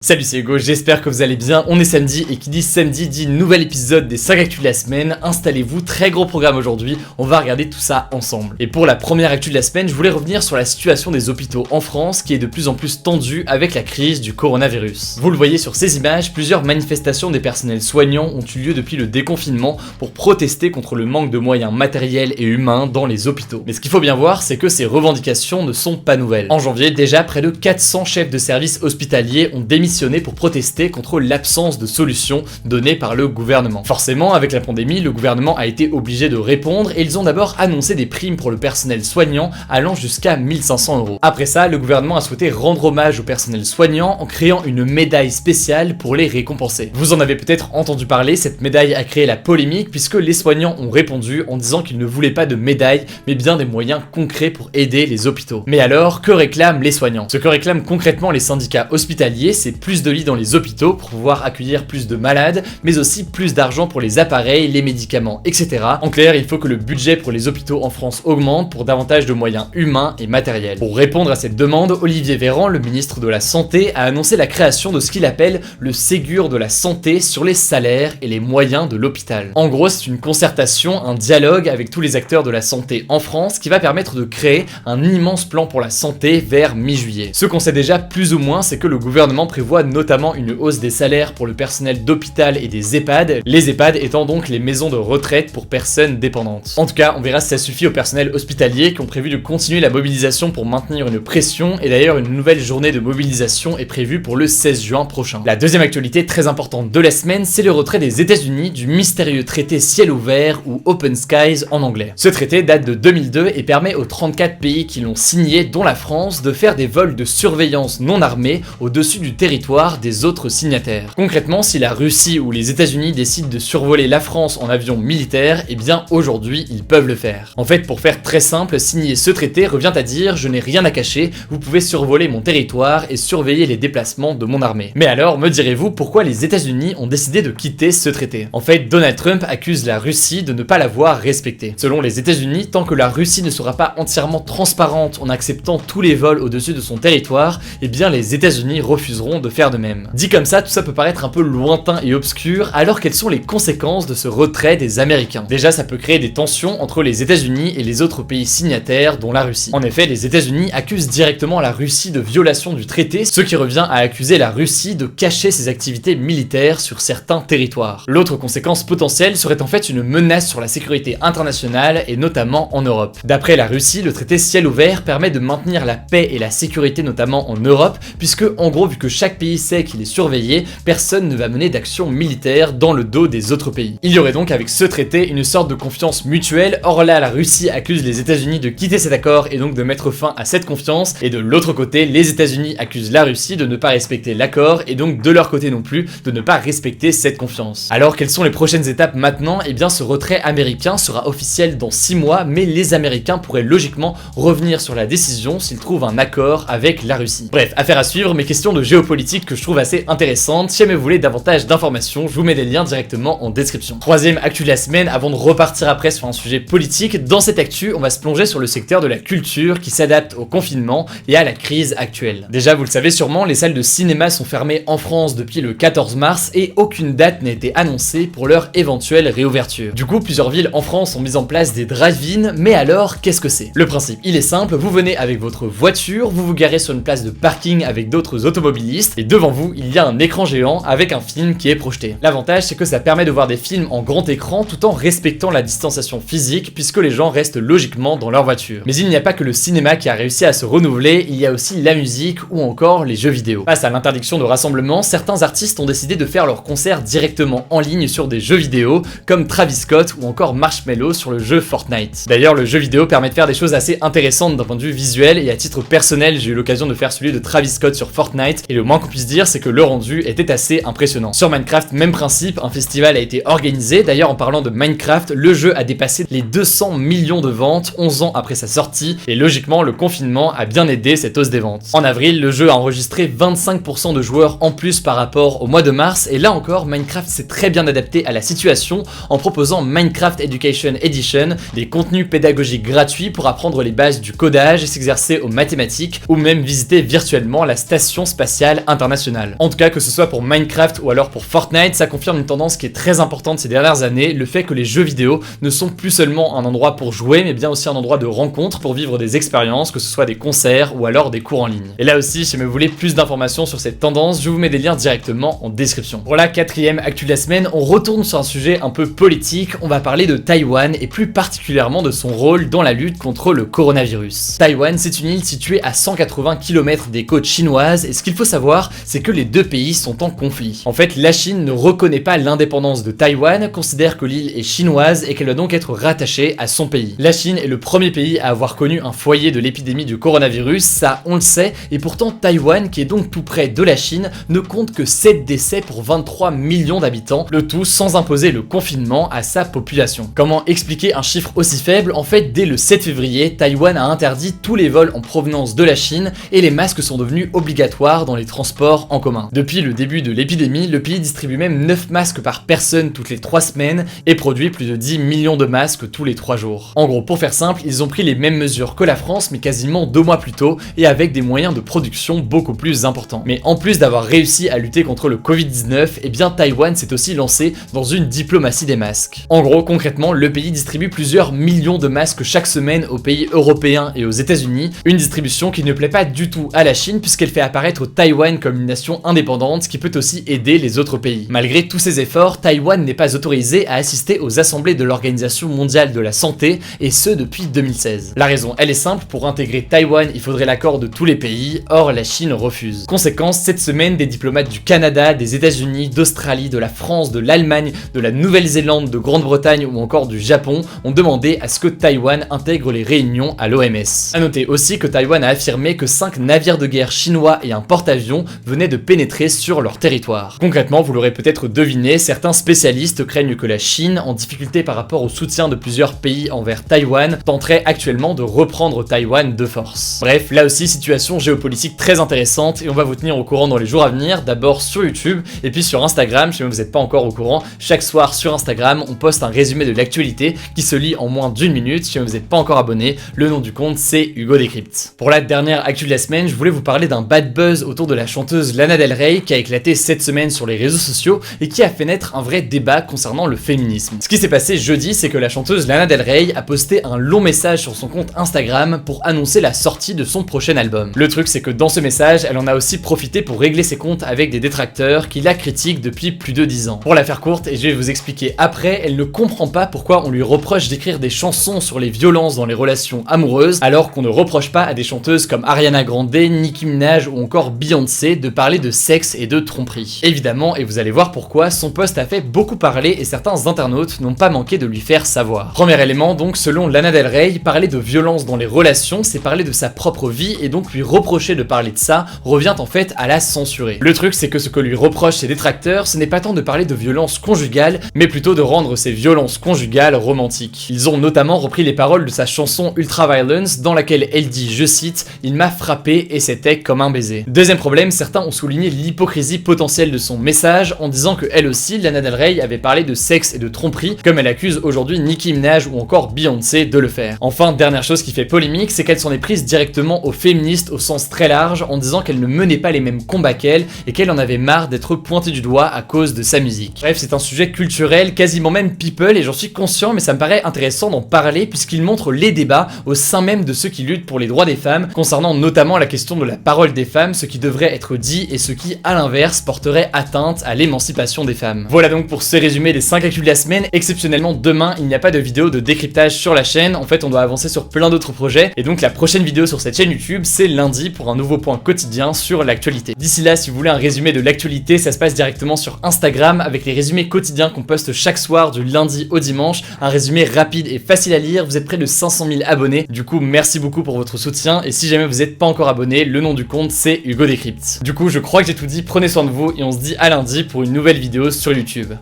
Salut, c'est Hugo, j'espère que vous allez bien. On est samedi et qui dit samedi dit nouvel épisode des 5 actus de la semaine. Installez-vous, très gros programme aujourd'hui, on va regarder tout ça ensemble. Et pour la première actu de la semaine, je voulais revenir sur la situation des hôpitaux en France qui est de plus en plus tendue avec la crise du coronavirus. Vous le voyez sur ces images, plusieurs manifestations des personnels soignants ont eu lieu depuis le déconfinement pour protester contre le manque de moyens matériels et humains dans les hôpitaux. Mais ce qu'il faut bien voir, c'est que ces revendications ne sont pas nouvelles. En janvier, déjà près de 400 chefs de services hospitaliers ont démissionné pour protester contre l'absence de solution donnée par le gouvernement. Forcément, avec la pandémie, le gouvernement a été obligé de répondre et ils ont d'abord annoncé des primes pour le personnel soignant allant jusqu'à 1500 €. Après ça, le gouvernement a souhaité rendre hommage au personnel soignant en créant une médaille spéciale pour les récompenser. Vous en avez peut-être entendu parler, cette médaille a créé la polémique puisque les soignants ont répondu en disant qu'ils ne voulaient pas de médaille mais bien des moyens concrets pour aider les hôpitaux. Mais alors, que réclament les soignants? Ce que réclament concrètement les syndicats hospitaliers, c'est plus de lits dans les hôpitaux pour pouvoir accueillir plus de malades, mais aussi plus d'argent pour les appareils, les médicaments, etc. En clair, il faut que le budget pour les hôpitaux en France augmente pour davantage de moyens humains et matériels. Pour répondre à cette demande, Olivier Véran, le ministre de la Santé, a annoncé la création de ce qu'il appelle le Ségur de la santé sur les salaires et les moyens de l'hôpital. En gros, c'est une concertation, un dialogue avec tous les acteurs de la santé en France qui va permettre de créer un immense plan pour la santé vers mi-juillet. Ce qu'on sait déjà plus ou moins, c'est que le gouvernement prévoit notamment une hausse des salaires pour le personnel d'hôpital et des EHPAD, les EHPAD étant donc les maisons de retraite pour personnes dépendantes. En tout cas, on verra si ça suffit aux personnels hospitaliers qui ont prévu de continuer la mobilisation pour maintenir une pression, et d'ailleurs une nouvelle journée de mobilisation est prévue pour le 16 juin prochain. La deuxième actualité très importante de la semaine, c'est le retrait des États-Unis du mystérieux traité ciel ouvert ou Open Skies en anglais. Ce traité date de 2002 et permet aux 34 pays qui l'ont signé, dont la France, de faire des vols de surveillance non armés au-dessus du territoire des autres signataires. Concrètement, si la Russie ou les États-Unis décident de survoler la France en avion militaire, eh bien aujourd'hui ils peuvent le faire. En fait, pour faire très simple, signer ce traité revient à dire je n'ai rien à cacher, vous pouvez survoler mon territoire et surveiller les déplacements de mon armée. Mais alors, me direz-vous, pourquoi les États-Unis ont décidé de quitter ce traité? En fait, Donald Trump accuse la Russie de ne pas l'avoir respecté. Selon les États-Unis, tant que la Russie ne sera pas entièrement transparente en acceptant tous les vols au-dessus de son territoire, eh bien les États-Unis refuseront de faire de même. Dit comme ça, tout ça peut paraître un peu lointain et obscur, alors quelles sont les conséquences de ce retrait des Américains? Déjà, ça peut créer des tensions entre les États-Unis et les autres pays signataires, dont la Russie. En effet, les États-Unis accusent directement la Russie de violation du traité, ce qui revient à accuser la Russie de cacher ses activités militaires sur certains territoires. L'autre conséquence potentielle serait en fait une menace sur la sécurité internationale et notamment en Europe. D'après la Russie, le traité ciel ouvert permet de maintenir la paix et la sécurité notamment en Europe, puisque en gros, vu que chaque pays sait qu'il est surveillé, personne ne va mener d'action militaire dans le dos des autres pays. Il y aurait donc avec ce traité une sorte de confiance mutuelle. Or là, la Russie accuse les États-Unis de quitter cet accord et donc de mettre fin à cette confiance, et de l'autre côté, les États-Unis accusent la Russie de ne pas respecter l'accord et donc de leur côté non plus de ne pas respecter cette confiance. Alors quelles sont les prochaines étapes maintenant? Eh bien ce retrait américain sera officiel dans 6 mois, mais les Américains pourraient logiquement revenir sur la décision s'ils trouvent un accord avec la Russie. Bref, affaire à suivre, mais question de géopolitique que je trouve assez intéressante. Si jamais vous voulez davantage d'informations, je vous mets des liens directement en description. Troisième actu de la semaine, avant de repartir après sur un sujet politique, dans cette actu, on va se plonger sur le secteur de la culture qui s'adapte au confinement et à la crise actuelle. Déjà, vous le savez sûrement, les salles de cinéma sont fermées en France depuis le 14 mars et aucune date n'a été annoncée pour leur éventuelle réouverture. Du coup, plusieurs villes en France ont mis en place des drive-in, mais alors, qu'est-ce que c'est? Le principe, il est simple, vous venez avec votre voiture, vous vous garez sur une place de parking avec d'autres automobilistes, et devant vous, il y a un écran géant avec un film qui est projeté. L'avantage, c'est que ça permet de voir des films en grand écran tout en respectant la distanciation physique puisque les gens restent logiquement dans leur voiture. Mais il n'y a pas que le cinéma qui a réussi à se renouveler, il y a aussi la musique ou encore les jeux vidéo. Face à l'interdiction de rassemblement, certains artistes ont décidé de faire leurs concerts directement en ligne sur des jeux vidéo comme Travis Scott ou encore Marshmello sur le jeu Fortnite. D'ailleurs, le jeu vidéo permet de faire des choses assez intéressantes d'un point de vue visuel et à titre personnel, j'ai eu l'occasion de faire celui de Travis Scott sur Fortnite et le moins qu'on puisse dire, c'est que le rendu était assez impressionnant. Sur Minecraft, même principe, un festival a été organisé. D'ailleurs, en parlant de Minecraft, le jeu a dépassé les 200 millions de ventes 11 ans après sa sortie, et logiquement, le confinement a bien aidé cette hausse des ventes. En avril, le jeu a enregistré 25% de joueurs en plus par rapport au mois de mars, et là encore, Minecraft s'est très bien adapté à la situation en proposant Minecraft Education Edition, des contenus pédagogiques gratuits pour apprendre les bases du codage, s'exercer aux mathématiques, ou même visiter virtuellement la station spatiale international. En tout cas, que ce soit pour Minecraft ou alors pour Fortnite, ça confirme une tendance qui est très importante ces dernières années, le fait que les jeux vidéo ne sont plus seulement un endroit pour jouer, mais bien aussi un endroit de rencontre pour vivre des expériences, que ce soit des concerts ou alors des cours en ligne. Et là aussi, si vous voulez plus d'informations sur cette tendance, je vous mets des liens directement en description. Pour la 4e actu de la semaine, on retourne sur un sujet un peu politique, on va parler de Taïwan et plus particulièrement de son rôle dans la lutte contre le coronavirus. Taïwan, c'est une île située à 180 km des côtes chinoises et ce qu'il faut savoir, c'est que les deux pays sont en conflit. En fait, la Chine ne reconnaît pas l'indépendance de Taïwan, considère que l'île est chinoise et qu'elle doit donc être rattachée à son pays. La Chine est le premier pays à avoir connu un foyer de l'épidémie du coronavirus, ça on le sait, et pourtant Taïwan, qui est donc tout près de la Chine, ne compte que 7 décès pour 23 millions d'habitants, le tout sans imposer le confinement à sa population. Comment expliquer un chiffre aussi faible? En fait, dès le 7 février, Taïwan a interdit tous les vols en provenance de la Chine et les masques sont devenus obligatoires dans les transports en commun. Depuis le début de l'épidémie, le pays distribue même 9 masques par personne toutes les 3 semaines et produit plus de 10 millions de masques tous les 3 jours. En gros, pour faire simple, ils ont pris les mêmes mesures que la France, mais quasiment 2 mois plus tôt et avec des moyens de production beaucoup plus importants. Mais en plus d'avoir réussi à lutter contre le Covid-19, eh bien Taïwan s'est aussi lancé dans une diplomatie des masques. En gros, concrètement, le pays distribue plusieurs millions de masques chaque semaine aux pays européens et aux États-Unis, une distribution qui ne plaît pas du tout à la Chine puisqu'elle fait apparaître Taïwan comme une nation indépendante, ce qui peut aussi aider les autres pays. Malgré tous ces efforts, Taïwan n'est pas autorisé à assister aux assemblées de l'Organisation mondiale de la santé, et ce depuis 2016. La raison, elle est simple, pour intégrer Taïwan, il faudrait l'accord de tous les pays, or la Chine refuse. Conséquence, cette semaine, des diplomates du Canada, des États-Unis, d'Australie, de la France, de l'Allemagne, de la Nouvelle-Zélande, de Grande-Bretagne ou encore du Japon ont demandé à ce que Taïwan intègre les réunions à l'OMS. A noter aussi que Taïwan a affirmé que 5 navires de guerre chinois et un porte-avions venaient de pénétrer sur leur territoire. Concrètement, vous l'aurez peut-être deviné, certains spécialistes craignent que la Chine, en difficulté par rapport au soutien de plusieurs pays envers Taïwan, tenterait actuellement de reprendre Taïwan de force. Bref, là aussi, situation géopolitique très intéressante et on va vous tenir au courant dans les jours à venir, d'abord sur YouTube et puis sur Instagram, si vous n'êtes pas encore au courant. Chaque soir sur Instagram, on poste un résumé de l'actualité qui se lit en moins d'1 minute. Si vous n'êtes pas encore abonné, le nom du compte c'est Hugo Décrypte. Pour la dernière actu de la semaine, je voulais vous parler d'un bad buzz autour de la chanteuse Lana Del Rey qui a éclaté cette semaine sur les réseaux sociaux et qui a fait naître un vrai débat concernant le féminisme. Ce qui s'est passé jeudi, c'est que la chanteuse Lana Del Rey a posté un long message sur son compte Instagram pour annoncer la sortie de son prochain album. Le truc, c'est que dans ce message, elle en a aussi profité pour régler ses comptes avec des détracteurs qui la critiquent depuis plus de 10 ans. Pour la faire courte, et je vais vous expliquer après, elle ne comprend pas pourquoi on lui reproche d'écrire des chansons sur les violences dans les relations amoureuses, alors qu'on ne reproche pas à des chanteuses comme Ariana Grande, Nicki Minaj ou encore Beyoncé de parler de sexe et de tromperie. Évidemment, et vous allez voir pourquoi, son post a fait beaucoup parler et certains internautes n'ont pas manqué de lui faire savoir. Premier élément donc, selon Lana Del Rey, parler de violence dans les relations, c'est parler de sa propre vie et donc lui reprocher de parler de ça revient en fait à la censurer. Le truc, c'est que ce que lui reprochent ses détracteurs, ce n'est pas tant de parler de violence conjugale, mais plutôt de rendre ces violences conjugales romantiques. Ils ont notamment repris les paroles de sa chanson Ultraviolence dans laquelle elle dit, je cite, « Il m'a frappé et c'était comme un baiser ». Deuxième problème, certains ont souligné l'hypocrisie potentielle de son message en disant que elle aussi, Lana Del Rey, avait parlé de sexe et de tromperie, comme elle accuse aujourd'hui Nicki Minaj ou encore Beyoncé de le faire. Enfin, dernière chose qui fait polémique, c'est qu'elle s'en est prise directement aux féministes au sens très large en disant qu'elle ne menait pas les mêmes combats qu'elle et qu'elle en avait marre d'être pointée du doigt à cause de sa musique. Bref, c'est un sujet culturel, quasiment même people, et j'en suis conscient, mais ça me paraît intéressant d'en parler puisqu'il montre les débats au sein même de ceux qui luttent pour les droits des femmes, concernant notamment la question de la parole des femmes, ce qui devrait être dit et ce qui, à l'inverse, porterait atteinte à l'émancipation des femmes. Voilà donc pour ce résumé des 5 actus de la semaine. Exceptionnellement, demain, il n'y a pas de vidéo de décryptage sur la chaîne. En fait, on doit avancer sur plein d'autres projets, et donc la prochaine vidéo sur cette chaîne YouTube, c'est lundi pour un nouveau point quotidien sur l'actualité. D'ici là, si vous voulez un résumé de l'actualité, ça se passe directement sur Instagram avec les résumés quotidiens qu'on poste chaque soir du lundi au dimanche. Un résumé rapide et facile à lire. Vous êtes près de 500 000 abonnés. Du coup, merci beaucoup pour votre soutien. Et si jamais vous n'êtes pas encore abonné, le nom du compte c'est Hugo Décrypte. Du coup, je crois que j'ai tout dit. Prenez soin de vous et on se dit à lundi pour une nouvelle vidéo sur YouTube.